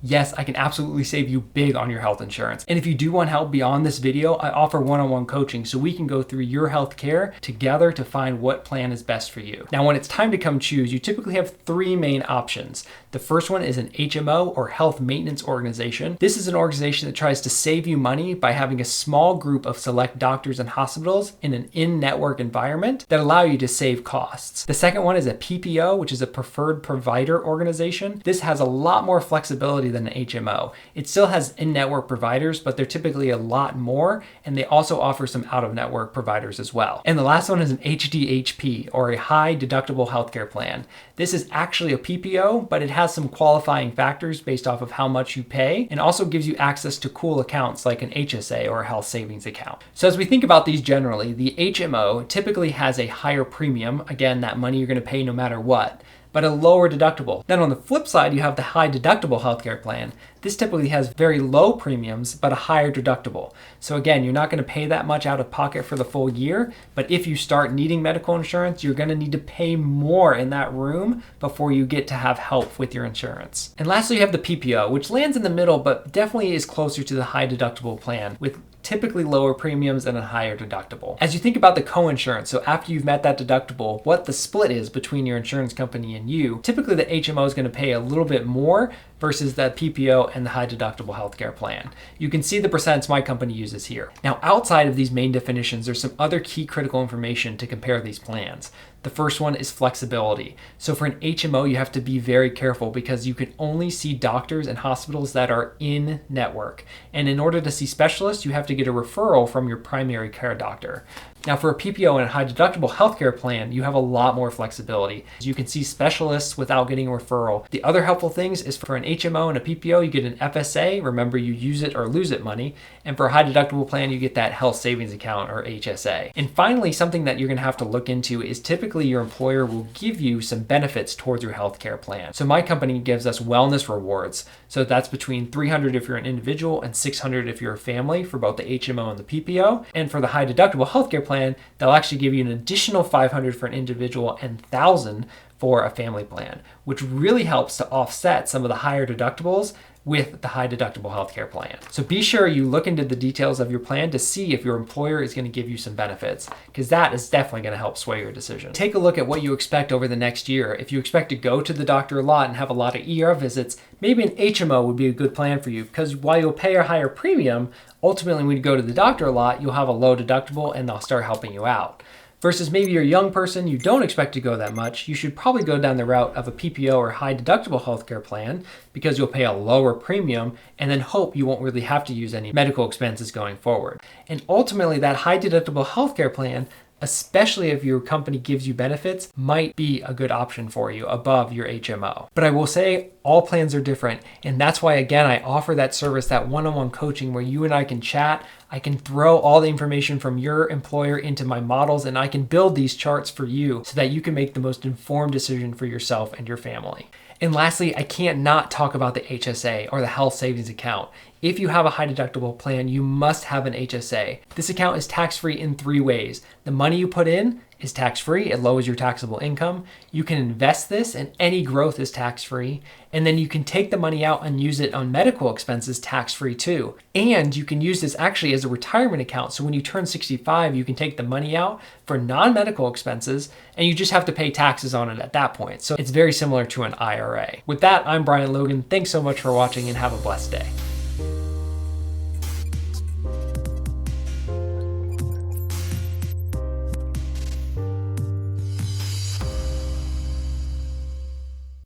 Yes, I can absolutely save you big on your health insurance. And if you do want help beyond this video, I offer one-on-one coaching so we can go through your health care together to find what plan is best for you. Now, when it's time to come choose, you typically have three main options. The first one is an HMO, or health maintenance organization. This is an organization that tries to save you money by having a small group of select doctors and hospitals in an in-network environment that allow you to save costs. The second one is a PPO, which is a preferred provider organization. This has a lot more flexibility than an HMO. It still has in-network providers, but they're typically a lot more, and they also offer some out-of-network providers as well. And the last one is an HDHP, or a high deductible healthcare plan. This is actually a PPO, but it has some qualifying factors based off of how much you pay, and also gives you access to cool accounts like an HSA or a health savings account. So as we think about these generally, the HMO typically has a higher premium, again, that money you're going to pay no matter what, but a lower deductible. Then on the flip side, you have the high deductible healthcare plan. This typically has very low premiums, but a higher deductible. So again, you're not going to pay that much out of pocket for the full year, but if you start needing medical insurance, you're going to need to pay more in that room before you get to have help with your insurance. And lastly, you have the PPO, which lands in the middle, but definitely is closer to the high deductible plan, with typically lower premiums and a higher deductible. As you think about the co-insurance, so after you've met that deductible, what the split is between your insurance company and you, typically the HMO is going to pay a little bit more versus the PPO and the high deductible healthcare plan. You can see the percents my company uses here. Now, outside of these main definitions, there's some other key critical information to compare these plans. The first one is flexibility. So for an HMO, you have to be very careful because you can only see doctors and hospitals that are in network. And in order to see specialists, you have to get a referral from your primary care doctor. Now for a PPO and a high deductible healthcare plan, you have a lot more flexibility. You can see specialists without getting a referral. The other helpful things is for an HMO and a PPO, you get an FSA, remember you use it or lose it money. And for a high deductible plan, you get that health savings account or HSA. And finally, something that you're gonna have to look into is typically your employer will give you some benefits towards your healthcare plan. So my company gives us wellness rewards. So that's between $300 if you're an individual and $600 if you're a family for both the HMO and the PPO. And for the high deductible healthcare plan, they'll actually give you an additional $500 for an individual and $1,000 for a family plan, which really helps to offset some of the higher deductibles with the high deductible healthcare plan. So be sure you look into the details of your plan to see if your employer is going to give you some benefits, because that is definitely going to help sway your decision. Take a look at what you expect over the next year. If you expect to go to the doctor a lot and have a lot of ER visits, maybe an HMO would be a good plan for you, because while you'll pay a higher premium, ultimately when you go to the doctor a lot, you'll have a low deductible and they'll start helping you out. Versus maybe you're a young person, you don't expect to go that much, you should probably go down the route of a PPO or high deductible healthcare plan because you'll pay a lower premium and then hope you won't really have to use any medical expenses going forward. And ultimately that high deductible healthcare plan, especially if your company gives you benefits, might be a good option for you above your HMO. But I will say all plans are different. And that's why, again, I offer that service, that one-on-one coaching where you and I can chat. I can throw all the information from your employer into my models and I can build these charts for you so that you can make the most informed decision for yourself and your family. And lastly, I can't not talk about the HSA or the health savings account. If you have a high deductible plan, you must have an HSA. This account is tax-free in 3 ways. The money you put in is tax-free. It lowers your taxable income. You can invest this and any growth is tax-free. And then you can take the money out and use it on medical expenses tax-free too. And you can use this actually as a retirement account. So when you turn 65, you can take the money out for non-medical expenses and you just have to pay taxes on it at that point. So it's very similar to an IRA. With that, I'm Brian Logan. Thanks so much for watching and have a blessed day.